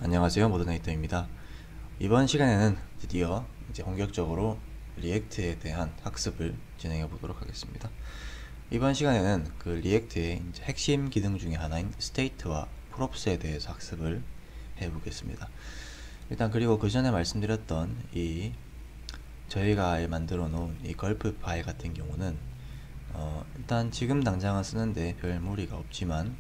안녕하세요, 모더네이터입니다. 이번 시간에는 드디어 이제 본격적으로 리액트에 대한 학습을 진행해 보도록 하겠습니다. 이번 시간에는 그 리액트의 이제 핵심 기능 중에 하나인 스테이트와 프롭스에 대해서 학습을 해 보겠습니다. 일단 그리고 그 전에 말씀드렸던 이 저희가 만들어 놓은 이 걸프 파일 같은 경우는 일단 지금 당장은 쓰는데 별 무리가 없지만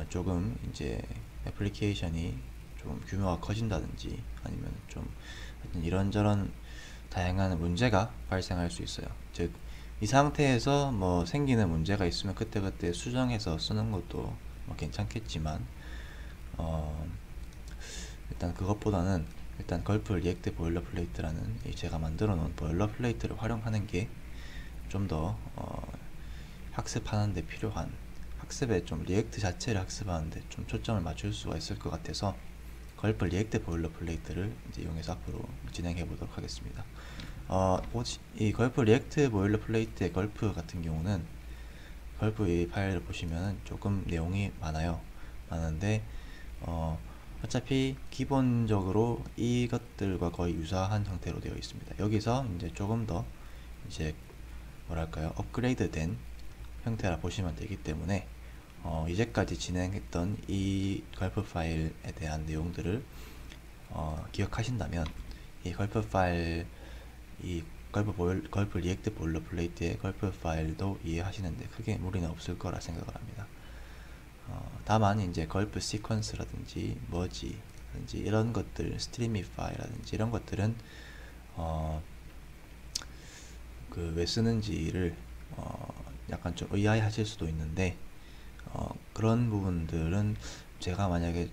조금 이제 애플리케이션이 좀 규모가 커진다든지 아니면 좀 이런저런 다양한 문제가 발생할 수 있어요. 즉, 이 상태에서 뭐 생기는 문제가 있으면 그때그때 수정해서 쓰는 것도 뭐 괜찮겠지만 일단 그것보다는 일단 걸프 리액트 보일러플레이트라는 제가 만들어 놓은 보일러플레이트를 활용하는 게 좀 더 학습하는 데 필요한 학습에 좀 리액트 자체를 학습하는데 좀 초점을 맞출 수가 있을 것 같아서 걸프 리액트 보일러플레이트를 이제 이용해서 앞으로 진행해 보도록 하겠습니다. 이 걸프 리액트 보일러플레이트의 걸프 같은 경우는 걸프 이 파일을 보시면 조금 내용이 많은데 어차피 기본적으로 이것들과 거의 유사한 형태로 되어 있습니다. 여기서 이제 조금 더 이제 뭐랄까요, 업그레이드된 형태라 보시면 되기 때문에 이제까지 진행했던 이 걸프 파일에 대한 내용들을 기억하신다면 이 걸프 파일, 이 걸프 리액트 보일러플레이트의 걸프 파일도 이해하시는데 크게 무리는 없을 거라 생각을 합니다. 다만 이제 걸프 시퀀스라든지 머지라든지 이런 것들, 스트리미파이라든지 이런 것들은 그 왜 쓰는지를 약간 좀 의아해 하실 수도 있는데 그런 부분들은 제가 만약에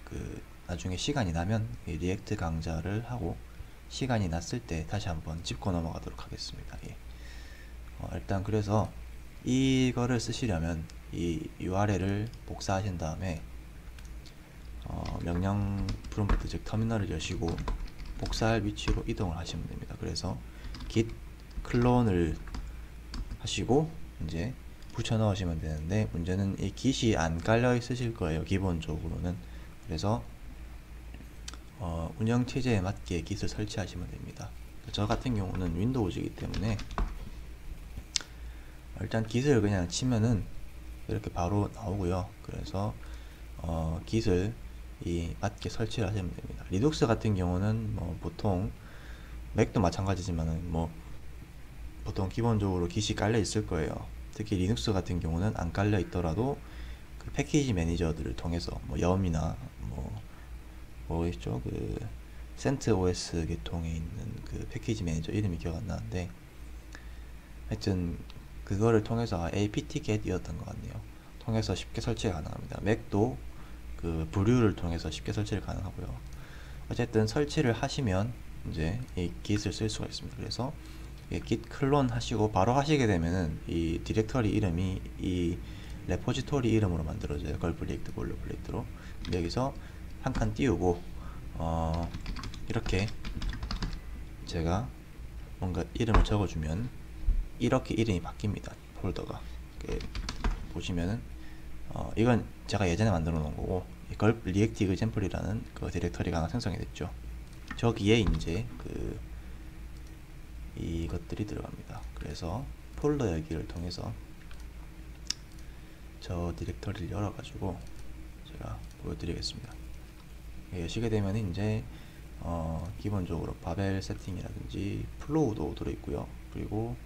그 나중에 시간이 나면 이 리액트 강좌를 하고 시간이 났을 때 다시 한번 짚고 넘어가도록 하겠습니다. 예. 일단 그래서 이거를 쓰시려면 이 URL을 복사하신 다음에 명령 프롬프트 즉 터미널을 여시고 복사할 위치로 이동을 하시면 됩니다. 그래서 git 클론을 하시고 이제 붙여 넣으시면 되는데, 문제는 이 git이 안 깔려 있으실 거예요, 기본적으로는. 그래서 운영체제에 맞게 git을 설치하시면 됩니다. 저 같은 경우는 윈도우즈이기 때문에 일단 git을 그냥 치면은 이렇게 바로 나오고요. 그래서 git을 맞게 설치를 하시면 됩니다. 리눅스 같은 경우는 뭐 보통 맥도 마찬가지지만은 뭐 보통 기본적으로 git이 깔려 있을 거예요. 특히 리눅스 같은 경우는 안 깔려 있더라도 그 패키지 매니저들을 통해서 뭐 염이나 뭐 있죠, 그 센트OS 계통에 있는 그 패키지 매니저 이름이 기억 안 나는데, 하여튼 그거를 통해서 apt-get이었던 것 같네요. 통해서 쉽게 설치가 가능합니다. 맥도 그 브류를 통해서 쉽게 설치를 가능하고요. 어쨌든 설치를 하시면 이제 이 git을 쓸 수가 있습니다. 그래서 git 클론 하시고 바로 하시게 되면은 이 디렉터리 이름이 이 레포지토리 이름으로 만들어져요. 걸프 리액트 보일러플레이트로. 여기서 한 칸 띄우고 이렇게 제가 뭔가 이름을 적어주면 이렇게 이름이 바뀝니다. 폴더가 보시면은 이건 제가 예전에 만들어 놓은 거고, 걸프 리액트 example이라는 그 디렉터리가 하나 생성이 됐죠. 저기에 이제 이것들이 들어갑니다. 그래서 폴더 열기를 통해서 저 디렉터리를 열어가지고 제가 보여드리겠습니다. 여시게 되면 이제 기본적으로 바벨 세팅이라든지 플로우도 들어있고요. 그리고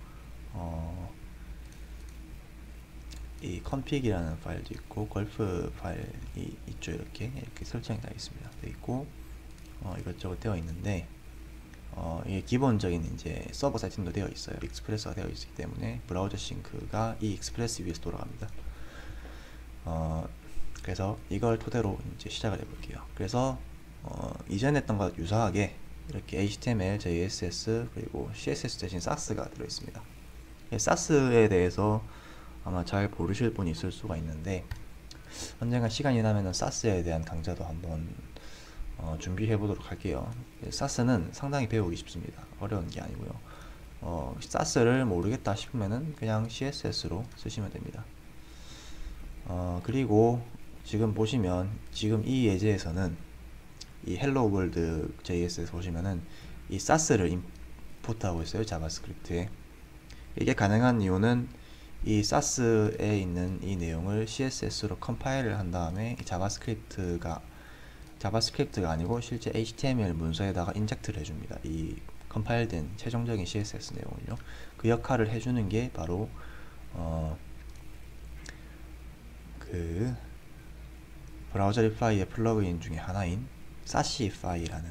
이 config이라는 파일도 있고 걸프 파일이 있죠. 이렇게 설정이 되어 있습니다. 되어 있고 이것저것 되어 있는데 이게 기본적인 이제 서버 세팅도 되어 있어요. 익스프레스가 되어 있기 때문에 브라우저 싱크가 이 익스프레스 위에서 돌아갑니다. 그래서 이걸 토대로 이제 시작을 해볼게요. 그래서 이전에 했던 것과 유사하게 이렇게 HTML, JSS 그리고 CSS 대신 사스가 들어있습니다. 사스에 대해서 아마 잘 모르실 분이 있을 수가 있는데, 언젠가 시간이 나면은 사스에 대한 강좌도 한번 준비해 보도록 할게요. 사스는 상당히 배우기 쉽습니다. 어려운 게 아니고요. 사스를 모르겠다 싶으면은 그냥 CSS로 쓰시면 됩니다. 그리고 지금 보시면 지금 이 예제에서는 이 헬로 월드 JS에서 보시면은 이 사스를 임포트하고 있어요. 자바스크립트에. 이게 가능한 이유는 이 사스에 있는 이 내용을 CSS로 컴파일을 한 다음에 자바스크립트가 아니고 실제 HTML 문서에다가 인젝트를 해줍니다. 이 컴파일된 최종적인 CSS 내용을요. 그 역할을 해주는 게 바로 그 브라우저 리플라이의 플러그인 중에 하나인 사시파이라는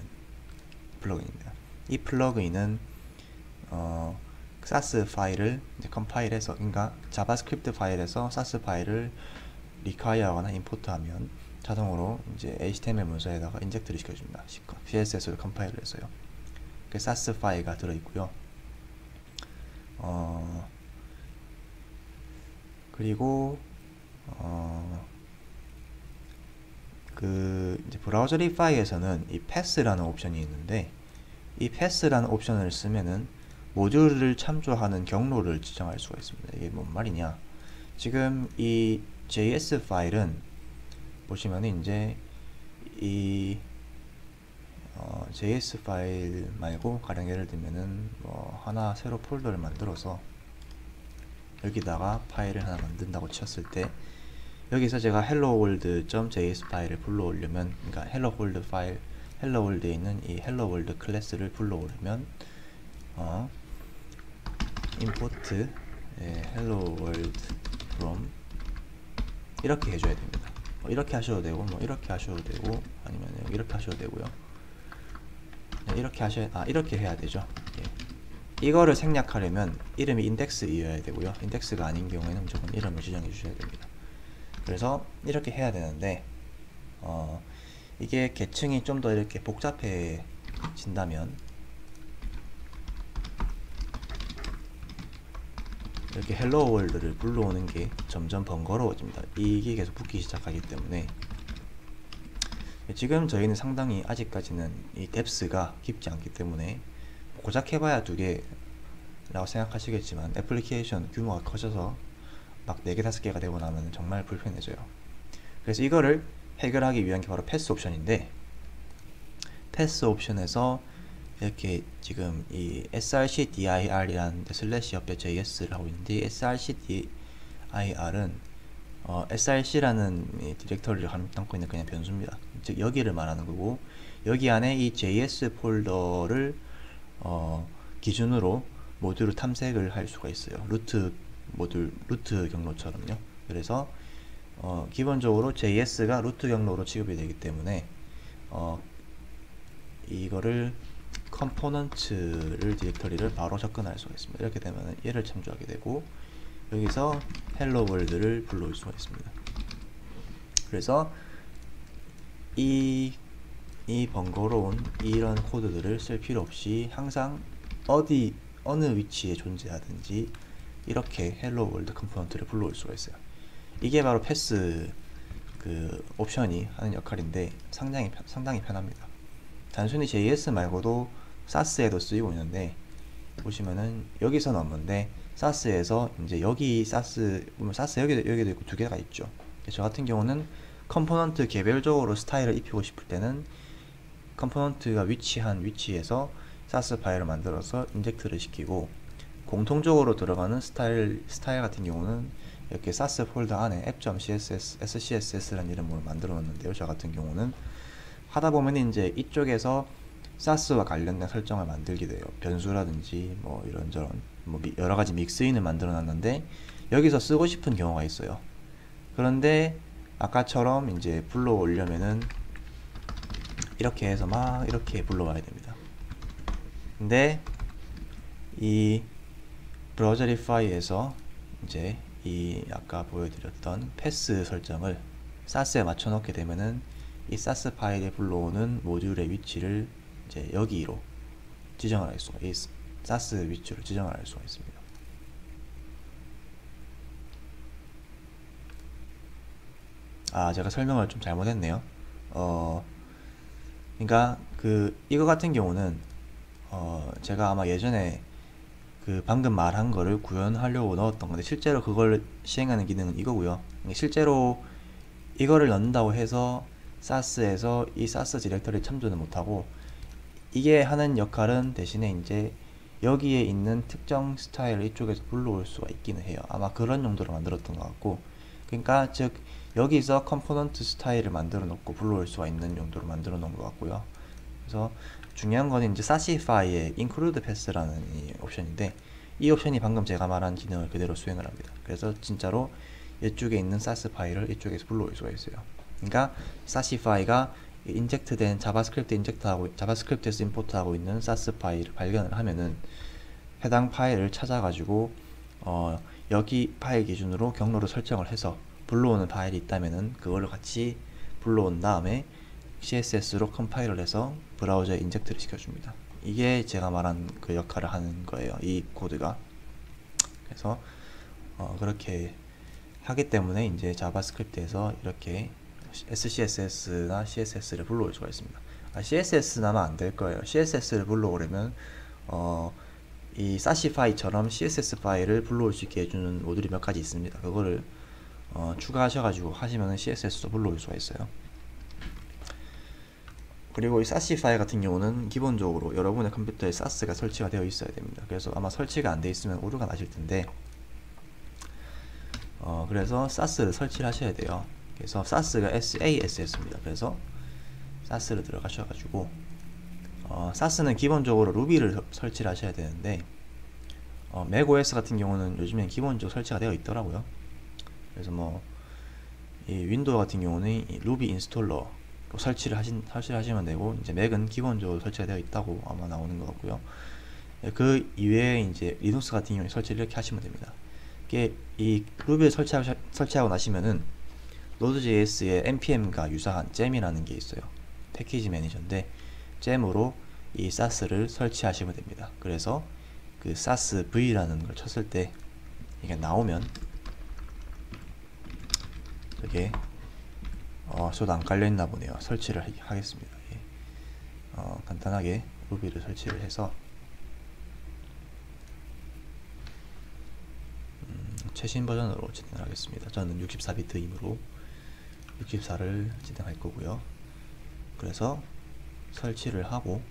플러그인입니다. 이 플러그인은 사스 파일을 이제 컴파일해서, 그러니까 자바스크립트 파일에서 사스 파일을 리콰이어하거나 임포트하면 자동으로 이제 HTML 문서에다가 인젝트를 시켜줍니다. CSS로 컴파일을 해서요. 그 사스 파일가 들어있고요. 그리고 그 이제 브라우저리파이에서는 이 패스라는 옵션이 있는데, 이 패스라는 옵션을 쓰면은 모듈을 참조하는 경로를 지정할 수가 있습니다. 이게 뭔 말이냐? 지금 이 JS 파일은 보시면은 이제 이 JS 파일 말고 가령 예를 들면은 뭐 하나 새로 폴더를 만들어서 여기다가 파일을 하나 만든다고 쳤을 때, 여기서 제가 helloworld.js 파일을 불러오려면, 그러니까 helloworld 파일, helloworld에 있는 이 helloworld 클래스를 불러오려면 import helloworld from 이렇게 해줘야 됩니다. 뭐 이렇게 하셔도 되고, 뭐 이렇게 하셔도 되고, 아니면 이렇게 하셔도 되고요. 이렇게 해야 되죠. 예. 이거를 생략하려면 이름이 인덱스이어야 되고요. 인덱스가 아닌 경우에는 무조건 이름을 지정해 주셔야 됩니다. 그래서 이렇게 해야 되는데, 이게 계층이 좀 더 이렇게 복잡해진다면 이렇게 헬로 월드를 불러오는 게 점점 번거로워집니다. 이게 계속 붙기 시작하기 때문에. 지금 저희는 상당히 아직까지는 이 뎁스가 깊지 않기 때문에 고작 해봐야 2개라고 생각하시겠지만, 애플리케이션 규모가 커져서 막 4개 5개가 되고 나면 정말 불편해져요. 그래서 이거를 해결하기 위한 게 바로 패스 옵션인데, 패스 옵션에서 이렇게 지금 이 srcdir이라는 슬래시 옆에 JS를 하고 있는데, srcdir은 src라는 디렉터리를 담고 있는 그냥 변수입니다. 즉 여기를 말하는 거고, 여기 안에 이 JS 폴더를 기준으로 모듈을 탐색을 할 수가 있어요. 루트 경로처럼요. 그래서 기본적으로 JS가 루트 경로로 취급이 되기 때문에 이거를 컴포넌트를 디렉터리를 바로 접근할 수가 있습니다. 이렇게 되면 얘를 참조하게 되고, 여기서 헬로 월드를 불러올 수가 있습니다. 그래서 이 번거로운 이런 코드들을 쓸 필요 없이 항상 어느 위치에 존재하든지 이렇게 헬로 월드 컴포넌트를 불러올 수가 있어요. 이게 바로 패스 그 옵션이 하는 역할인데 상당히 편합니다. 단순히 JS 말고도 사스에도 쓰이고 있는데, 보시면은 여기서는 없는데 사스에서 이제 여기 사스 보면 사스 여기도 있고 2개가 있죠. 저 같은 경우는 컴포넌트 개별적으로 스타일을 입히고 싶을 때는 컴포넌트가 위치한 위치에서 사스 파일을 만들어서 인젝트를 시키고, 공통적으로 들어가는 스타일 같은 경우는 이렇게 사스 폴더 안에 app.scss라는 이름으로 만들어 놨는데요. 저 같은 경우는 하다 보면 이제 이쪽에서 사스와 관련된 설정을 만들게 돼요. 변수라든지 뭐 이런저런 뭐 여러 가지 믹스인을 만들어 놨는데 여기서 쓰고 싶은 경우가 있어요. 그런데 아까처럼 이제 불러오려면은 이렇게 해서 막 이렇게 불러와야 됩니다. 근데 이 브라우저리파이에서 이제 이 아까 보여드렸던 패스 설정을 사스에 맞춰 놓게 되면은 이 사스 파일에 불러오는 모듈의 위치를 이제 여기로 지정을 할 수가, 이 사스 위치로 지정을 할 수가 있습니다. 제가 설명을 좀 잘못했네요. 그러니까 이거 같은 경우는 제가 아마 예전에 방금 말한 거를 구현하려고 넣었던 건데, 실제로 그걸 시행하는 기능은 이거고요. 실제로 이거를 넣는다고 해서 사스에서 이 사스 디렉터리 참조는 못하고, 이게 하는 역할은 대신에 이제 여기에 있는 특정 스타일을 이쪽에서 불러올 수가 있기는 해요. 아마 그런 용도로 만들었던 것 같고, 그러니까 즉 여기서 컴포넌트 스타일을 만들어 놓고 불러올 수가 있는 용도로 만들어 놓은 것 같고요. 그래서 중요한 거는 이제 사시파이의 include pass라는 이 옵션인데, 이 옵션이 방금 제가 말한 기능을 그대로 수행을 합니다. 그래서 진짜로 이쪽에 있는 사스 파일을 이쪽에서 불러올 수가 있어요. 그러니까 사시파이가 인젝트된 자바스크립트 인젝트하고 자바스크립트에서 임포트하고 있는 사스 파일을 발견을 하면은 해당 파일을 찾아가지고 여기 파일 기준으로 경로를 설정을 해서 불러오는 파일이 있다면은 그거를 같이 불러온 다음에 CSS로 컴파일을 해서 브라우저에 인젝트를 시켜줍니다. 이게 제가 말한 그 역할을 하는 거예요, 이 코드가. 그래서 그렇게 하기 때문에 이제 자바스크립트에서 이렇게 SCSS나 CSS를 불러올 수가 있습니다. CSS는 아마 안 될 거예요. CSS를 불러오려면 이 사시파이처럼 CSS 파일을 불러올 수 있게 해주는 모듈이 몇 가지 있습니다. 그거를 추가하셔가지고 하시면 CSS도 불러올 수가 있어요. 그리고 이 사시 파일 같은 경우는 기본적으로 여러분의 컴퓨터에 사스가 설치가 되어 있어야 됩니다. 그래서 아마 설치가 안 되어 있으면 오류가 나실 텐데, 그래서 사스를 설치를 하셔야 돼요. 그래서 사스가 SASS입니다. 그래서 사스를 들어가셔가지고 사스는 기본적으로 루비를 설치를 하셔야 되는데, 맥OS 같은 경우는 요즘엔 기본적으로 설치가 되어 있더라고요. 그래서 뭐 이 윈도우 같은 경우는 이 루비 인스톨러 설치를 하시면 되고, 이제 맥은 기본적으로 설치가 되어 있다고 아마 나오는 것 같고요. 그 이외에 이제 리눅스 같은 경우에 설치를 이렇게 하시면 됩니다. 이게 이 루비를 설치하고 나시면은 Node.js의 npm과 유사한 잼이라는 게 있어요. 패키지 매니저인데 잼으로 이 사스를 설치하시면 됩니다. 그래서 그 sass v라는 걸 쳤을 때 이게 나오면 이게 저도 안 깔려있나 보네요. 설치를 하겠습니다. 예. 간단하게 루비를 설치를 해서 최신 버전으로 진행을 하겠습니다. 저는 64비트이므로 64를 진행할 거고요. 그래서 설치를 하고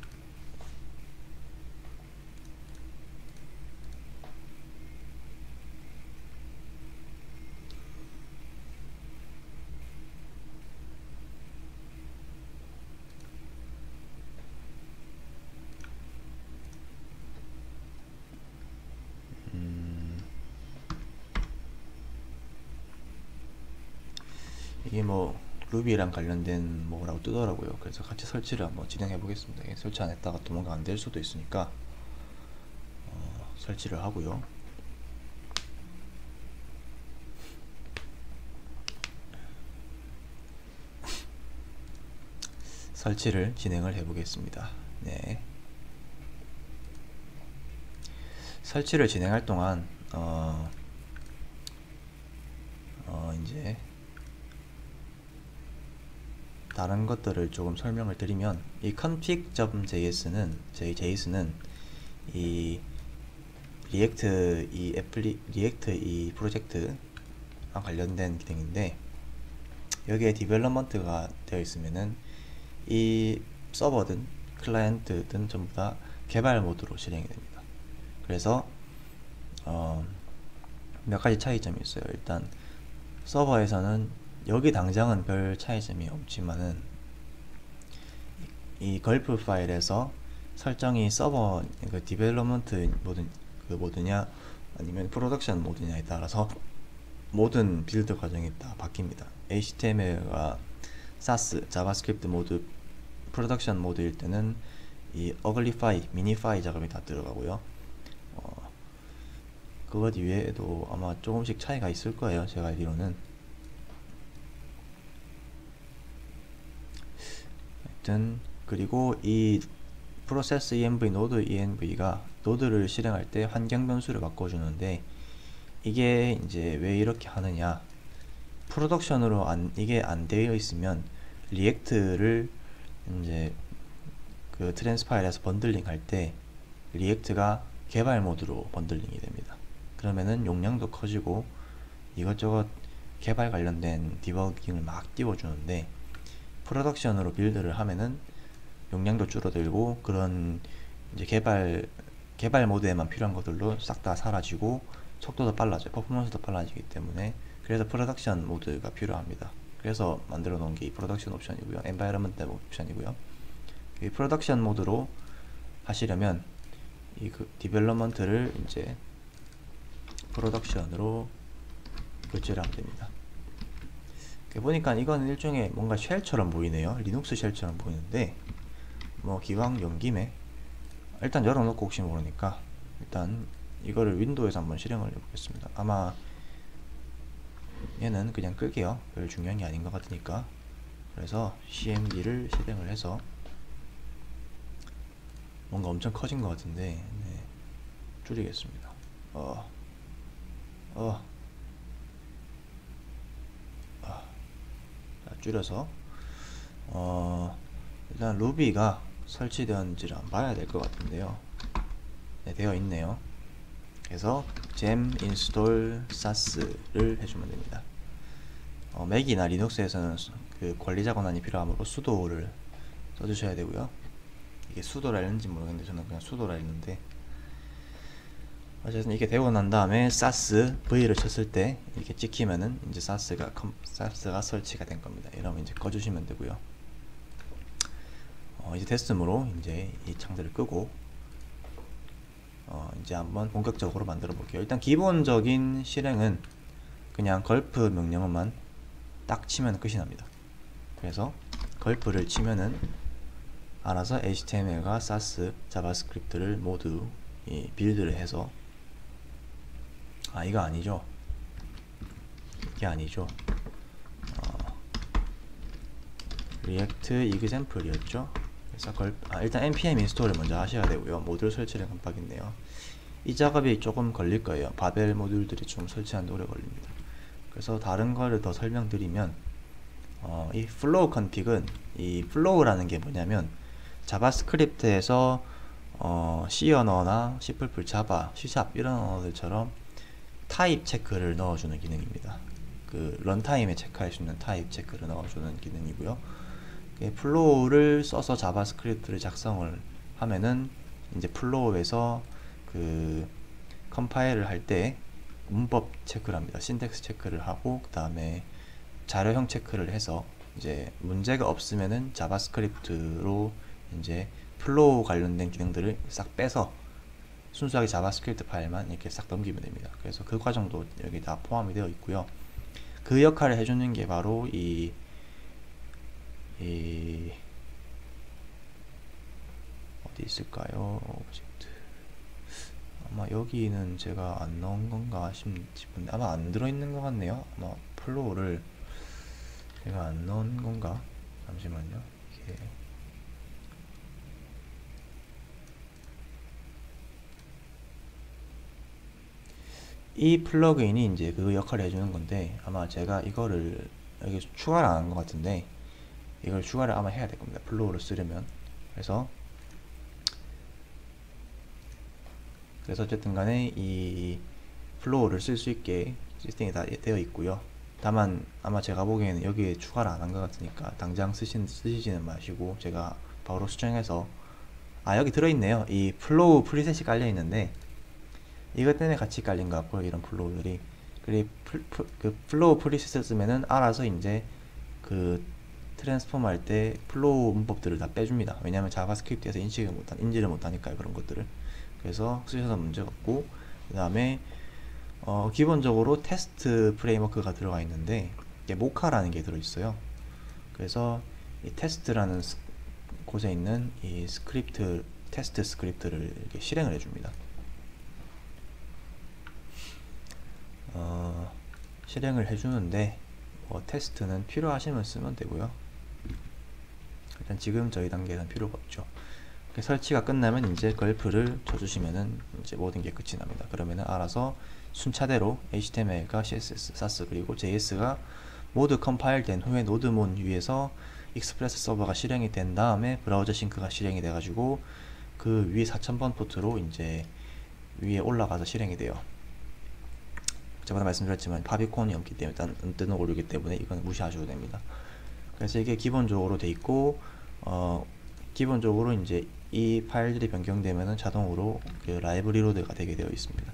이게 뭐 루비랑 관련된 뭐라고 뜨더라고요. 그래서 같이 설치를 한번 진행해 보겠습니다. 설치 안 했다가 또 뭔가 안 될 수도 있으니까 설치를 하고요. 설치를 진행을 해 보겠습니다. 네. 설치를 진행할 동안 이제 다른 것들을 조금 설명을 드리면, 이 config.js는 이 리액트 이 프로젝트랑 관련된 기능인데, 여기에 디벨롭먼트가 되어 있으면은 이 서버든 클라이언트든 전부 다 개발 모드로 실행이 됩니다. 그래서 몇 가지 차이점이 있어요. 일단 서버에서는 여기 당장은 별 차이점이 없지만은 이 걸프 파일에서 설정이 서버 그 디벨롭먼트 모드냐 아니면 프로덕션 모드냐에 따라서 모든 빌드 과정이 다 바뀝니다. HTML과 사스, 자바스크립트 모드, 프로덕션 모드일 때는 이 어글리파이, 미니파이 작업이 다 들어가고요. 그것 이외에도 아마 조금씩 차이가 있을 거예요. 제가 알기로는. 하여튼 그리고 이 프로세스 env, 노드 env가 노드를 실행할 때 환경 변수를 바꿔주는데, 이게 이제 왜 이렇게 하느냐, 프로덕션으로 이게 안 되어 있으면 리액트를 이제 그 트랜스 파일에서 번들링 할 때 리액트가 개발 모드로 번들링이 됩니다. 그러면은 용량도 커지고 이것저것 개발 관련된 디버깅을 막 띄워주는데, 프로덕션으로 빌드를 하면은 용량도 줄어들고 그런 이제 개발 모드에만 필요한 것들도 싹 다 사라지고 속도도 빨라져요. 퍼포먼스도 빨라지기 때문에 그래서 프로덕션 모드가 필요합니다. 그래서 만들어 놓은 게 이 프로덕션 옵션이고요. 엔바이러먼트 옵션이고요. 이 프로덕션 모드로 하시려면 이 디벨롭먼트를 이제 프로덕션으로 교체를 하면 됩니다. 보니까 이건 일종의 뭔가 쉘처럼 보이네요. 리눅스 쉘처럼 보이는데 뭐 기왕 연 김에 일단 열어놓고 혹시 모르니까 일단 이거를 윈도우에서 한번 실행을 해보겠습니다. 아마 얘는 그냥 끌게요. 별 중요한 게 아닌 것 같으니까. 그래서 cmd를 실행을 해서 뭔가 엄청 커진 것 같은데 네, 줄이겠습니다. 자, 줄여서 일단 루비가 설치되었는지를 한번 봐야 될 것 같은데요. 네, 되어 있네요. 그래서 gem install sas를 해주면 됩니다. 맥이나 리눅스에서는 그 관리자 권한이 필요하므로 sudo를 써주셔야 되고요. 이게 sudo라 읽는지 모르겠는데 저는 그냥 sudo라 읽는데 어쨌든 이게 되고 난 다음에 sas v를 쳤을 때 이렇게 찍히면은 이제 sas가 설치가 된 겁니다. 이러면 이제 꺼주시면 되고요. 이제 테스트으로 이제 이 창들을 끄고 이제 한번 본격적으로 만들어 볼게요. 일단 기본적인 실행은 그냥 걸프 명령어만 딱 치면 끝이 납니다. 그래서 걸프를 치면은 알아서 HTML과 SAS, 자바스크립트를 모두 빌드를 해서 이거 아니죠. 이게 아니죠. 리액트 example이었죠. 그래서 일단 npm 인스톨을 먼저 하셔야 되고요. 모듈 설치를 깜빡했네요. 이 작업이 조금 걸릴 거예요. 바벨 모듈들이 좀 설치하는데 오래 걸립니다. 그래서 다른 거를 더 설명드리면 이 플로우 컨픽은 이 플로우라는 게 뭐냐면 자바스크립트에서 C 언어나 C++, 자바, C# 이런 언어들처럼 타입 체크를 넣어주는 기능입니다. 그 런타임에 체크할 수 있는 타입 체크를 넣어주는 기능이고요. 플로우를 써서 자바스크립트를 작성을 하면은 이제 플로우에서 그 컴파일을 할 때 문법 체크를 합니다. 신텍스 체크를 하고 그 다음에 자료형 체크를 해서 이제 문제가 없으면은 자바스크립트로 이제 플로우 관련된 기능들을 싹 빼서 순수하게 자바스크립트 파일만 이렇게 싹 넘기면 됩니다. 그래서 그 과정도 여기 다 포함이 되어 있고요. 그 역할을 해주는 게 바로 이 어디 있을까요? 오브젝트. 아마 여기는 제가 안 넣은 건가 싶은데 아마 안 들어있는 것 같네요. 아마 플로우를 제가 안 넣은 건가? 잠시만요. 이게 이 플러그인이 이제 그 역할을 해주는 건데 아마 제가 이거를 여기 추가를 안 한 것 같은데 이걸 추가를 아마 해야 될 겁니다. 플로우를 쓰려면. 그래서 어쨌든 간에 이 플로우를 쓸 수 있게 시스템이 다 되어 있고요. 다만 아마 제가 보기에는 여기에 추가를 안 한 것 같으니까 당장 쓰시지는 마시고 제가 바로 수정해서 여기 들어있네요. 이 플로우 프리셋이 깔려 있는데 이것 때문에 같이 깔린 것 같고요. 이런 플로우들이. 그리고 그 플로우 프리셋을 쓰면은 알아서 이제 그 트랜스폼 할 때 플로우 문법들을 다 빼줍니다. 왜냐하면 자바스크립트에서 인지를 못하니까요. 그런 것들을. 그래서 쓰셔서 문제가 없고 그 다음에 기본적으로 테스트 프레임워크가 들어가 있는데 이게 모카라는 게 들어있어요. 그래서 이 테스트라는 곳에 있는 이 스크립트, 테스트 스크립트를 이렇게 실행을 해줍니다. 실행을 해주는데 테스트는 필요하시면 쓰면 되고요. 일단 지금 저희 단계에서는 필요가 없죠. 설치가 끝나면 이제 걸프를 쳐주시면은 이제 모든 게 끝이 납니다. 그러면은 알아서 순차대로 HTML과 CSS, SAS 그리고 JS가 모두 컴파일 된 후에 노드몬 위에서 익스프레스 서버가 실행이 된 다음에 브라우저 싱크가 실행이 돼 가지고 그 위에 4000번 포트로 이제 위에 올라가서 실행이 돼요. 저번에 말씀드렸지만 파비콘이 없기 때문에 일단 뜨는 오류기 때문에 이건 무시하셔도 됩니다. 그래서 이게 기본적으로 돼 있고, 기본적으로 이제 이 파일들이 변경되면은 자동으로 그 라이브 리로드가 되게 되어 있습니다.